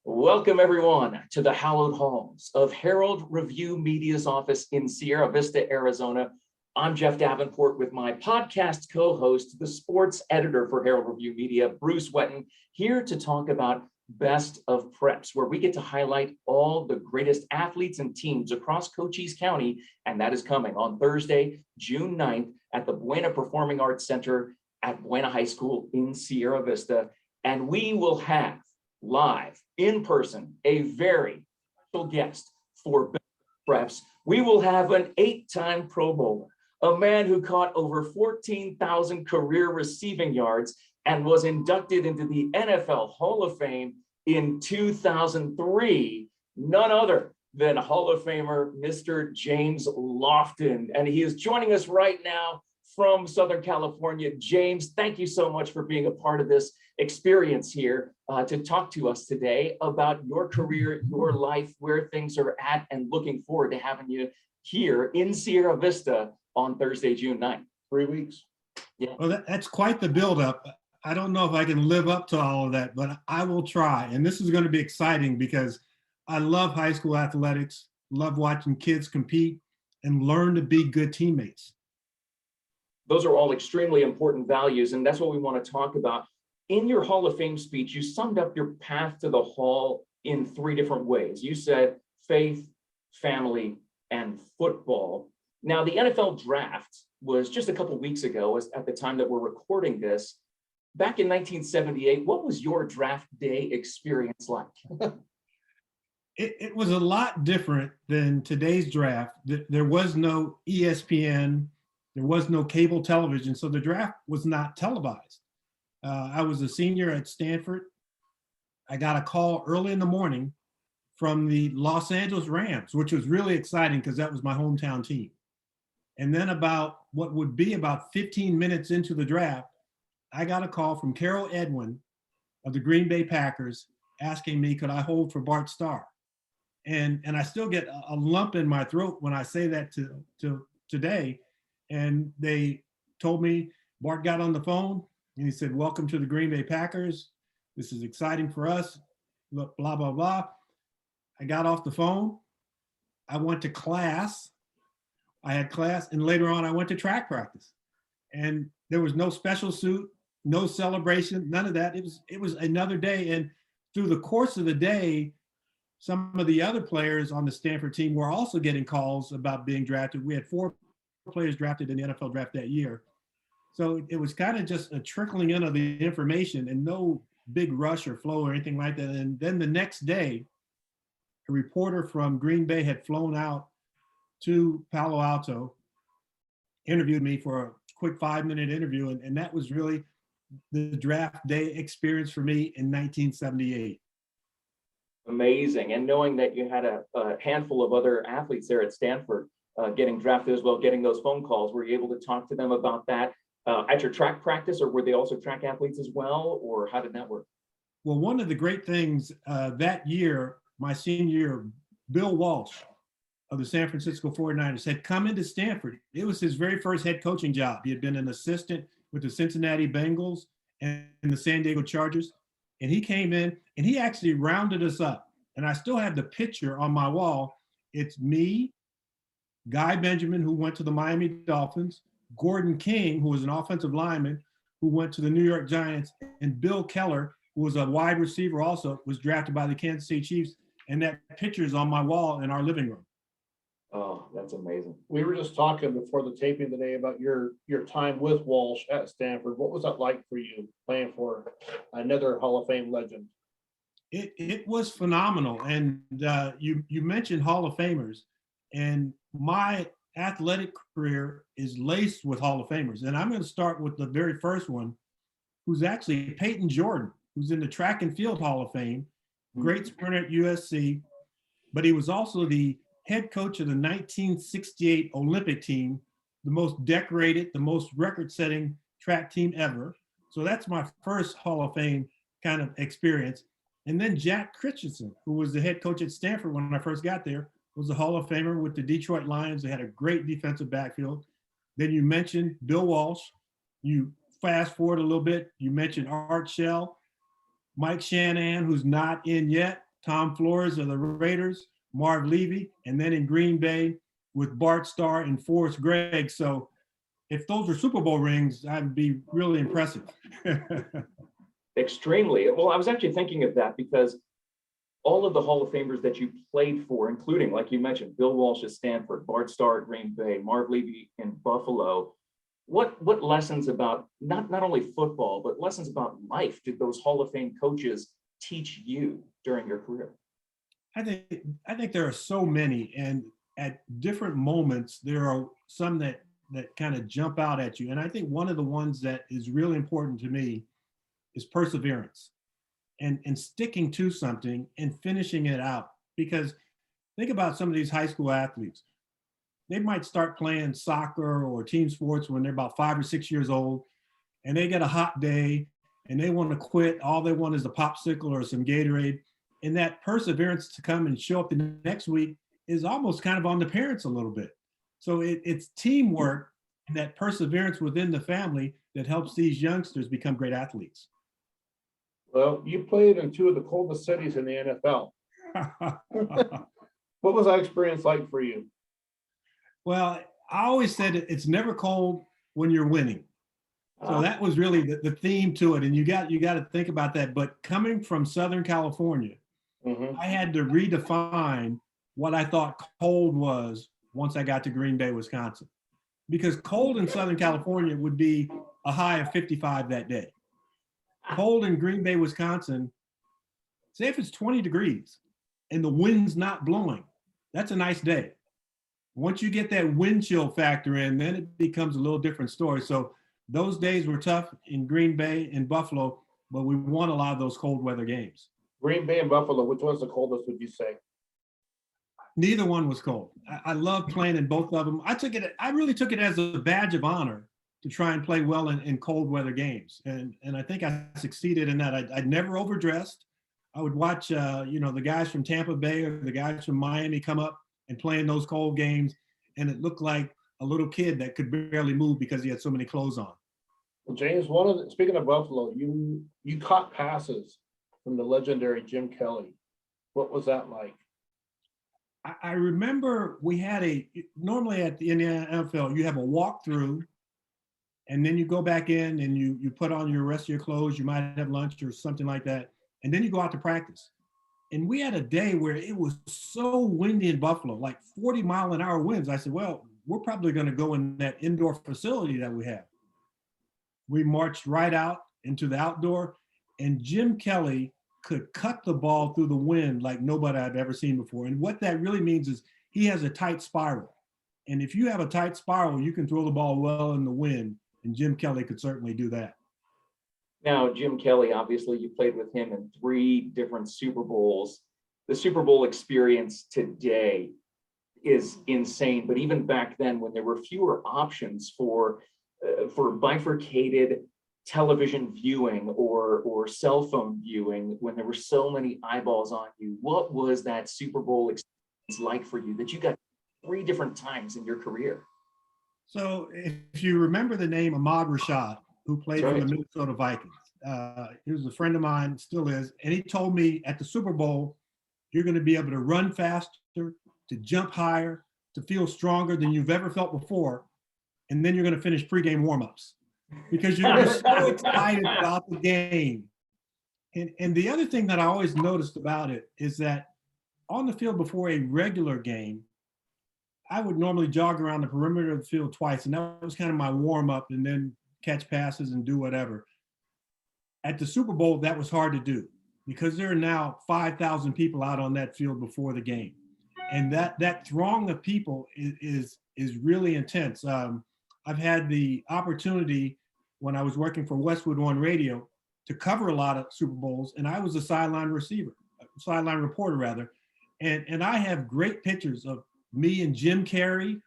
Welcome everyone to the hallowed halls of Herald Review Media's office in Sierra Vista, Arizona. I'm Jeff Davenport with my podcast co-host, the sports editor for Herald Review Media, Bruce Wetton, here to talk about Best of Preps, where we get to highlight all the greatest athletes and teams across Cochise County, and that is coming on Thursday, June 9th at the Buena Performing Arts Center at Buena High School in Sierra Vista. And we will have live, in person, a very special guest for Best of Preps. We will have an 8-time Pro Bowler, a man who caught over 14,000 career receiving yards and was inducted into the NFL Hall of Fame in 2003, none other than Hall of Famer Mr. James Lofton. And he is joining us right now from Southern California. James, thank you so much for being a part of this experience here to talk to us today about your career, your life, where things are at, and looking forward to having you here in Sierra Vista on Thursday, June 9th. 3 weeks. Yeah. Well, that's quite the buildup. I don't know if I can live up to all of that, but I will try. And this is going to be exciting because I love high school athletics, love watching kids compete, and learn to be good teammates. Those are all extremely important values, and that's what we want to talk about. In your Hall of Fame speech, you summed up your path to the Hall in 3 different ways. You said faith, family, and football. Now, the NFL draft was just a couple of weeks ago at the time that we're recording this. Back in 1978, what was your draft day experience like? It was a lot different than today's draft. There was no ESPN, there was no cable television, so the draft was not televised. I was a senior at Stanford. I got a call early in the morning from the Los Angeles Rams, which was really exciting because that was my hometown team. And then about what would be about 15 minutes into the draft, I got a call from Carol Edwin of the Green Bay Packers asking me, could I hold for Bart Starr? And I still get a lump in my throat when I say that to today. And they told me, Bart got on the phone and he said, welcome to the Green Bay Packers. This is exciting for us, blah, blah, blah. I got off the phone. I went to class. I had class, and later on I went to track practice. And there was no special suit, no celebration, none of that. It was another day. And through the course of the day, some of the other players on the Stanford team were also getting calls about being drafted. We had 4 players drafted in the NFL draft that year. So it was kind of just a trickling in of the information and no big rush or flow or anything like that. And then the next day, a reporter from Green Bay had flown out to Palo Alto, interviewed me for a quick 5-minute interview. And that was really the draft day experience for me in 1978. Amazing. And knowing that you had a handful of other athletes there at Stanford getting drafted as well, getting those phone calls, were you able to talk to them about that at your track practice, or were they also track athletes as well, or how did that work? Well, one of the great things that year, my senior year, Bill Walsh of the San Francisco 49ers had come into Stanford. It was his very first head coaching job. He had been an assistant with the Cincinnati Bengals and the San Diego Chargers. And he came in and he actually rounded us up. And I still have the picture on my wall. It's me, Guy Benjamin, who went to the Miami Dolphins, Gordon King, who was an offensive lineman, who went to the New York Giants, and Bill Keller, who was a wide receiver also, was drafted by the Kansas City Chiefs. And that picture is on my wall in our living room. Oh, that's amazing. We were just talking before the taping today about your time with Walsh at Stanford. What was that like for you, playing for another Hall of Fame legend? It was phenomenal. And you mentioned Hall of Famers, and my athletic career is laced with Hall of Famers. And I'm going to start with the very first one, who's actually Peyton Jordan, who's in the track and field Hall of Fame, great sprinter at USC, but he was also the head coach of the 1968 Olympic team, the most decorated, the most record-setting track team ever. So that's my first Hall of Fame kind of experience. And then Jack Christensen, who was the head coach at Stanford when I first got there, was a Hall of Famer with the Detroit Lions. They had a great defensive backfield. Then you mentioned Bill Walsh. You fast forward a little bit, you mentioned Art Shell, Mike Shanahan, who's not in yet, Tom Flores of the Raiders, Marv Levy, and then in Green Bay with Bart Starr and Forrest Gregg. So if those were Super Bowl rings, I'd be really impressive. Extremely. Well, I was actually thinking of that because all of the Hall of Famers that you played for, including, like you mentioned, Bill Walsh at Stanford, Bart Starr at Green Bay, Marv Levy in Buffalo, what lessons about not only football, but lessons about life did those Hall of Fame coaches teach you during your career? I think there are so many, and at different moments, there are some that kind of jump out at you. And I think one of the ones that is really important to me is perseverance and sticking to something and finishing it out. Because think about some of these high school athletes. They might start playing soccer or team sports when they're about 5 or 6 years old, and they get a hot day and they want to quit. All they want is a popsicle or some Gatorade. And that perseverance to come and show up the next week is almost kind of on the parents a little bit. So it's teamwork and that perseverance within the family that helps these youngsters become great athletes. Well, you played in two of the coldest cities in the NFL. What was that experience like for you? Well, I always said it's never cold when you're winning. So that was really the theme to it. And you got to think about that. But coming from Southern California, I had to redefine what I thought cold was once I got to Green Bay, Wisconsin. Because cold in Southern California would be a high of 55 that day. Cold in Green Bay, Wisconsin, say if it's 20 degrees and the wind's not blowing, that's a nice day. Once you get that wind chill factor in, then it becomes a little different story. So those days were tough in Green Bay and Buffalo, but we won a lot of those cold weather games. Green Bay and Buffalo, which was the coldest, would you say? Neither one was cold. I love playing in both of them. I really took it as a badge of honor to try and play well in cold weather games. And I think I succeeded in that. I'd never overdressed. I would watch, the guys from Tampa Bay or the guys from Miami come up and play in those cold games. And it looked like a little kid that could barely move because he had so many clothes on. Well, James, speaking of Buffalo, you caught passes from the legendary Jim Kelly. What was that like? I remember we had normally in the NFL, you have a walkthrough, and then you go back in and you put on your rest of your clothes, you might have lunch or something like that, and then you go out to practice. And we had a day where it was so windy in Buffalo, like 40-mile-an-hour winds. I said, well, we're probably going to go in that indoor facility that we have. We marched right out into the outdoor, and Jim Kelly could cut the ball through the wind like nobody I've ever seen before. And what that really means is he has a tight spiral. And if you have a tight spiral, you can throw the ball well in the wind, and Jim Kelly could certainly do that. Now, Jim Kelly, obviously you played with him in 3 different Super Bowls. The Super Bowl experience today is insane, but even back then when there were fewer options for bifurcated television viewing or cell phone viewing, when there were so many eyeballs on you, what was that Super Bowl experience like for you that you got 3 different times in your career? So if you remember the name Ahmad Rashad, who played for the Minnesota Vikings, he was a friend of mine, still is, and he told me at the Super Bowl, you're going to be able to run faster, to jump higher, to feel stronger than you've ever felt before, and then you're going to finish pregame warmups because you're so excited about the game. And the other thing that I always noticed about it is that on the field before a regular game, I would normally jog around the perimeter of the field twice, and that was kind of my warm up, and then catch passes and do whatever. At the Super Bowl, that was hard to do because there are now 5,000 people out on that field before the game. And that throng of people is really intense. I've had the opportunity when I was working for Westwood One Radio to cover a lot of Super Bowls, and I was a sideline reporter rather. And I have great pictures of me and Jim Carrey,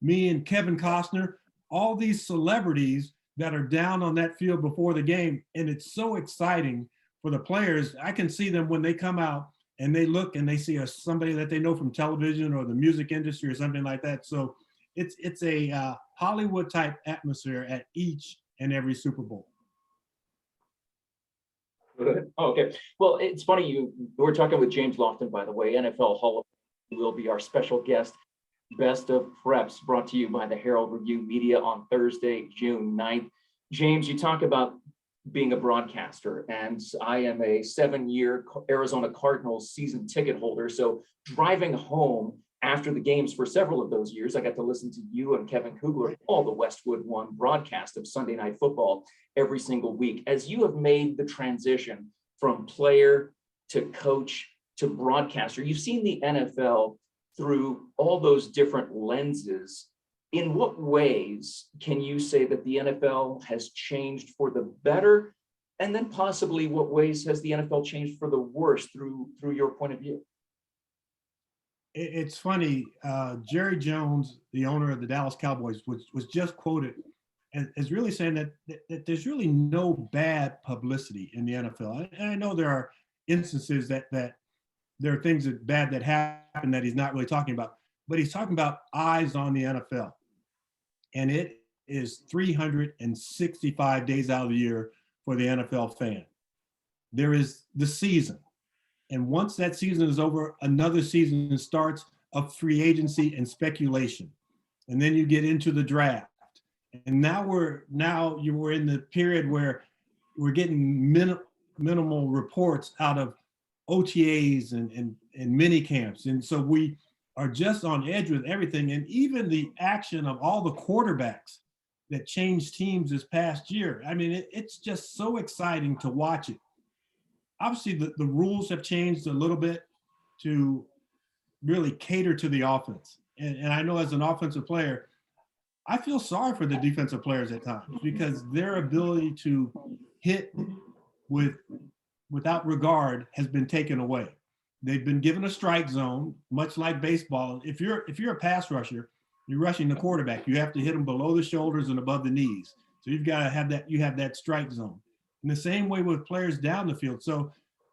me and Kevin Costner, all these celebrities that are down on that field before the game. And it's so exciting for the players. I can see them when they come out and they look and they see somebody that they know from television or the music industry or something like that. So it's a Hollywood type atmosphere at each and every Super Bowl. Okay, well, it's funny, we're talking with James Lofton, by the way, NFL Hall of Fame will be our special guest. Best of Preps brought to you by the Herald Review Media on Thursday, June 9th. James, you talk about being a broadcaster, and I am a 7-year Arizona Cardinals season ticket holder. So driving home after the games for several of those years, I got to listen to you and Kevin Kugler, all the Westwood One broadcast of Sunday Night Football every single week. As you have made the transition from player to coach to broadcaster, you've seen the NFL through all those different lenses. In what ways can you say that the NFL has changed for the better? And then possibly what ways has the NFL changed for the worse through your point of view? It's funny, Jerry Jones, the owner of the Dallas Cowboys, was just quoted as really saying that there's really no bad publicity in the NFL. And I know there are instances that there are things that bad that happen that he's not really talking about, but he's talking about eyes on the NFL. And it is 365 days out of the year for the NFL fan. There is the season. And once that season is over, another season starts of free agency and speculation. And then you get into the draft. And now you were in the period where we're getting minimal reports out of OTAs and mini camps. And so we are just on edge with everything. And even the action of all the quarterbacks that changed teams this past year. I mean, it's just so exciting to watch it. Obviously, the rules have changed a little bit to really cater to the offense. And I know as an offensive player, I feel sorry for the defensive players at times because their ability to hit without regard has been taken away. They've been given a strike zone, much like baseball. If you're a pass rusher, you're rushing the quarterback. You have to hit them below the shoulders and above the knees. So you've got to have that. You have that strike zone. In the same way with players down the field. So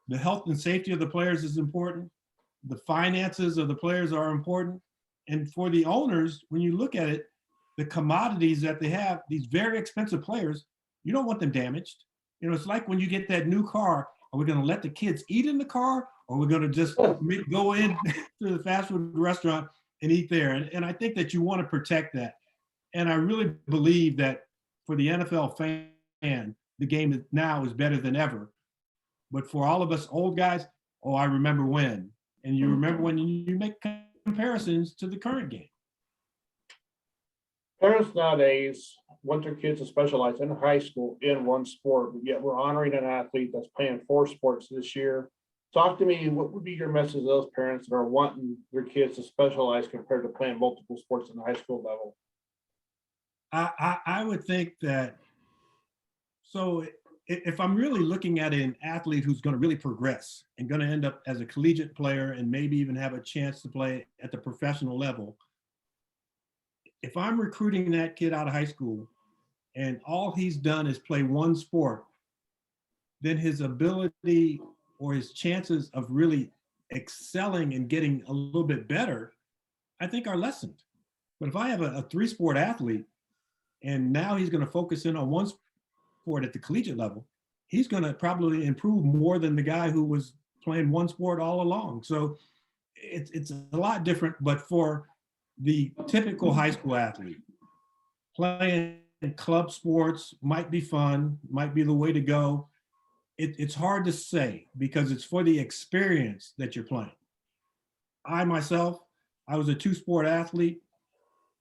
the health and safety of the players is important. The finances of the players are important. And for the owners, when you look at it, the commodities that they have, these very expensive players, you don't want them damaged. You know, it's like when you get that new car, are we going to let the kids eat in the car? Or are we going to just go in to the fast food restaurant and eat there? And I think that you want to protect that. And I really believe that for the NFL fan, the game now is better than ever. But for all of us old guys, oh, I remember when. And you remember when you make comparisons to the current game. Parents nowadays want their kids to specialize in high school in one sport, but yet we're honoring an athlete that's playing 4 sports this year. Talk to me, what would be your message to those parents that are wanting their kids to specialize compared to playing multiple sports in the high school level? I would think that, so if I'm really looking at an athlete who's going to really progress and going to end up as a collegiate player and maybe even have a chance to play at the professional level, if I'm recruiting that kid out of high school and all he's done is play one sport, then his ability or his chances of really excelling and getting a little bit better, I think are lessened. But if I have a 3-sport athlete and now he's going to focus in on one sport at the collegiate level, he's going to probably improve more than the guy who was playing one sport all along. So it's a lot different, but for the typical high school athlete, playing club sports might be fun, might be the way to go. It's hard to say because it's for the experience that you're playing. I myself, I was a 2-sport athlete.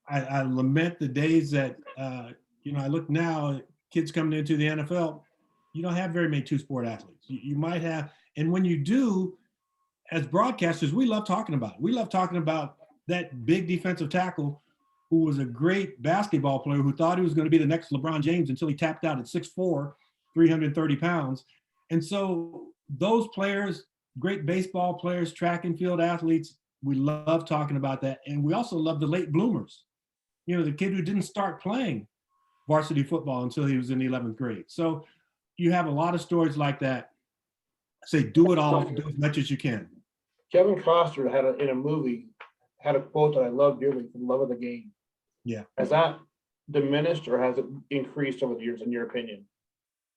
I lament the days that, I look now, kids coming into the NFL, you don't have very many 2-sport athletes. You might have, and when you do, as broadcasters, we love talking about it. We love talking about that big defensive tackle who was a great basketball player who thought he was going to be the next LeBron James until he tapped out at 6'4", 330 pounds. And so those players, great baseball players, track and field athletes, we love talking about that. And we also love the late bloomers. You know, the kid who didn't start playing varsity football until he was in the 11th grade. So you have a lot of stories like that. Say, do it all, do as much as you can. Kevin Costner in a movie had a quote that I love dearly from Love of the Game. Yeah. Has that diminished or has it increased over the years, in your opinion?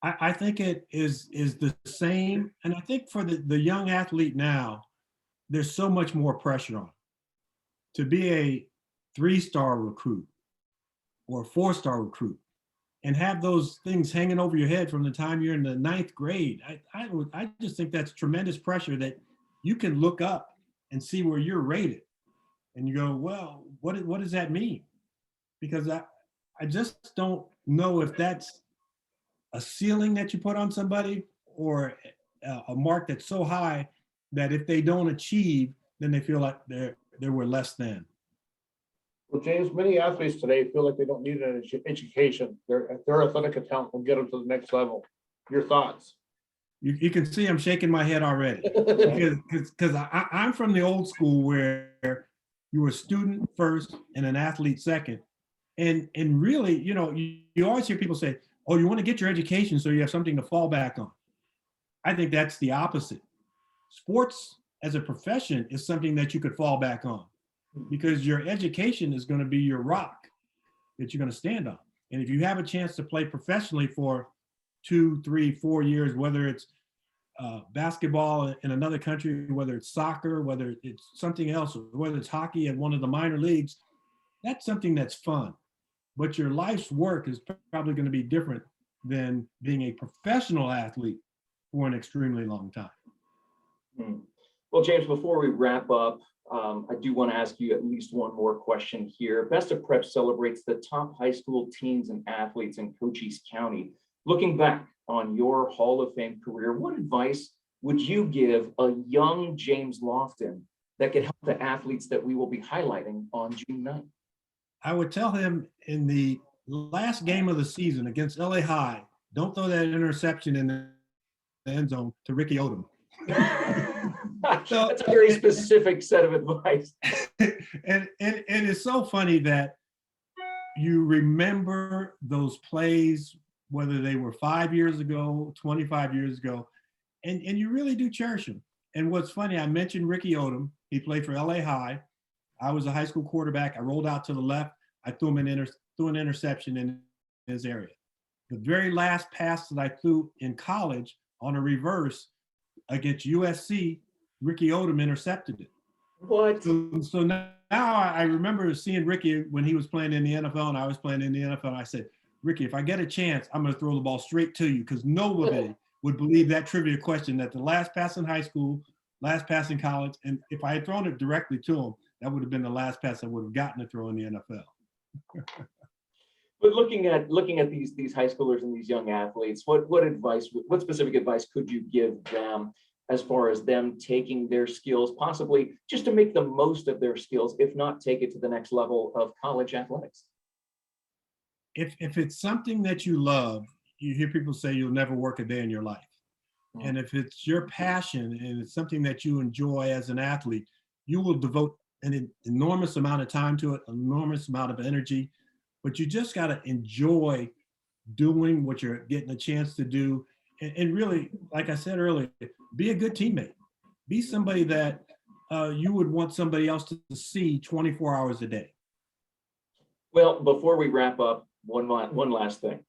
I think it is the same. And I think for the young athlete now, there's so much more pressure on 'em. To be a 3-star recruit or a 4-star recruit and have those things hanging over your head from the time you're in the 9th grade. I just think that's tremendous pressure that you can look up and see where you're rated. And you go, well, what does that mean? Because I just don't know if that's a ceiling that you put on somebody or a mark that's so high that if they don't achieve, then they feel like they were less than. Well, James, many athletes today feel like they don't need an education. Their athletic talent will get them to the next level. Your thoughts? You can see I'm shaking my head already because I'm from the old school where you were a student first and an athlete second. And really, you always hear people say, oh, you want to get your education so you have something to fall back on. I think that's the opposite. Sports as a profession is something that you could fall back on because your education is going to be your rock that you're going to stand on. And if you have a chance to play professionally for 2, 3, 4 years, whether it's basketball in another country, whether it's soccer, whether it's something else, or whether it's hockey at one of the minor leagues, that's something that's fun. But your life's work is probably going to be different than being a professional athlete for an extremely long time. Well, James, before we wrap up, I do want to ask you at least one more question here. Best of Prep celebrates the top high school teams and athletes in Cochise County. Looking back on your Hall of Fame career, what advice would you give a young James Lofton that could help the athletes that we will be highlighting on June 9th? I would tell him in the last game of the season against LA High, don't throw that interception in the end zone to Ricky Odom. That's a very specific set of advice. and it's so funny that you remember those plays, whether they were 5 years ago, 25 years ago, and you really do cherish them. And what's funny, I mentioned Ricky Odom. He played for LA High. I was a high school quarterback. I rolled out to the left. I threw him an interception in his area. The very last pass that I threw in college on a reverse against USC, Ricky Odom intercepted it. What? So now I remember seeing Ricky when he was playing in the NFL and I was playing in the NFL. And I said, Ricky, if I get a chance, I'm going to throw the ball straight to you because nobody would believe that trivia question that the last pass in high school, last pass in college, and if I had thrown it directly to him, that would have been the last pass I would have gotten to throw in the NFL. But looking at these high schoolers and these young athletes, what specific advice could you give them as far as them taking their skills, possibly just to make the most of their skills, if not take it to the next level of college athletics? If it's something that you love, you hear people say you'll never work a day in your life. And if it's your passion and it's something that you enjoy as an athlete, you will devote an enormous amount of time to it, enormous amount of energy, but you just got to enjoy doing what you're getting a chance to do. And really, like I said earlier, be a good teammate. Be somebody that you would want somebody else to see 24 hours a day. Well, before we wrap up, one last thing.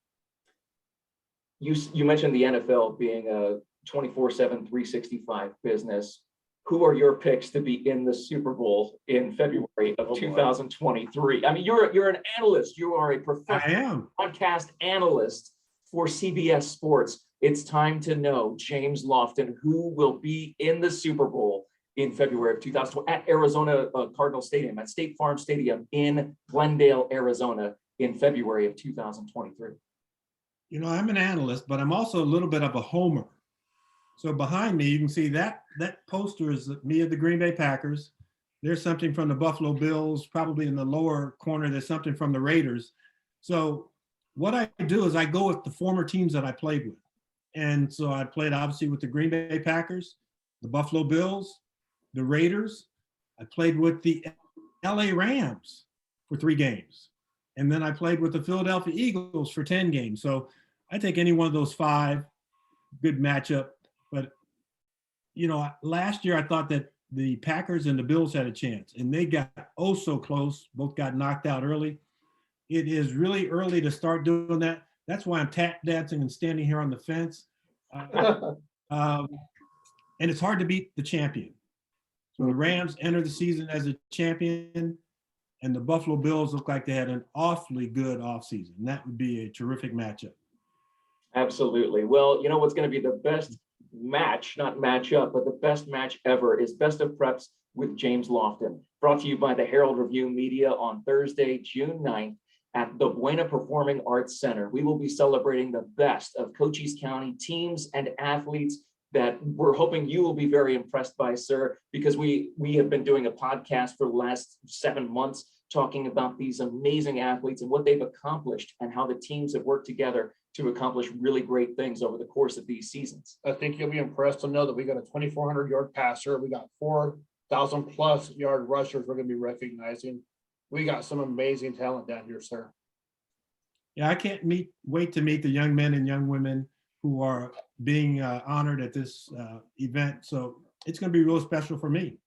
You mentioned the NFL being a 24/7, 365 business. Who are your picks to be in the Super Bowl in February of 2023? I mean, you're an analyst. You are a professional podcast analyst for CBS Sports. It's time to know, James Lofton, who will be in the Super Bowl in February of 2020 at Arizona Cardinal Stadium, at State Farm Stadium in Glendale, Arizona in February of 2023. I'm an analyst, but I'm also a little bit of a homer. So behind me, you can see that poster is me of the Green Bay Packers. There's something from the Buffalo Bills, probably in the lower corner, there's something from the Raiders. So what I do is I go with the former teams that I played with. And so I played obviously with the Green Bay Packers, the Buffalo Bills, the Raiders. I played with the LA Rams for 3 games. And then I played with the Philadelphia Eagles for 10 games. So I take any one of those 5, good matchup. But, last year I thought that the Packers and the Bills had a chance, and they got so close. Both got knocked out early. It is really early to start doing that. That's why I'm tap dancing and standing here on the fence. Um, and it's hard to beat the champion. So the Rams enter the season as a champion, and the Buffalo Bills look like they had an awfully good offseason. That would be a terrific matchup. Absolutely. Well, you know what's going to be the best match, not matchup, but the best match ever is Best of Preps with James Lofton, brought to you by the Herald Review Media on Thursday, June 9th at the Buena Performing Arts Center. We will be celebrating the best of Cochise County teams and athletes that we're hoping you will be very impressed by, sir, because we have been doing a podcast for the last 7 months talking about these amazing athletes and what they've accomplished and how the teams have worked together to accomplish really great things over the course of these seasons. I think you'll be impressed to know that we got a 2,400-yard passer. We got 4,000+ yard rushers we're going to be recognizing. We got some amazing talent down here, sir. Yeah, I can't wait to meet the young men and young women who are being honored at this event. So it's going to be real special for me.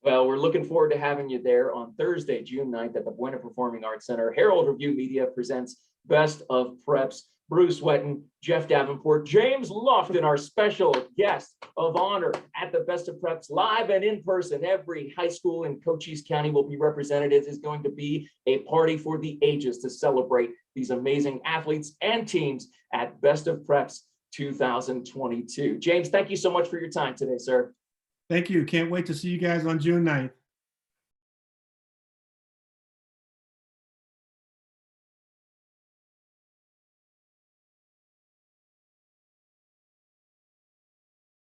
Well, we're looking forward to having you there on Thursday, June 9th at the Buena Performing Arts Center. Herald Review Media presents Best of Preps. Bruce Wetton, Jeff Davenport, James Lofton, our special guest of honor at the Best of Preps, live and in person. Every high school in Cochise County will be represented. It is going to be a party for the ages to celebrate these amazing athletes and teams at Best of Preps 2022. James, thank you so much for your time today, sir. Thank you. Can't wait to see you guys on June 9th.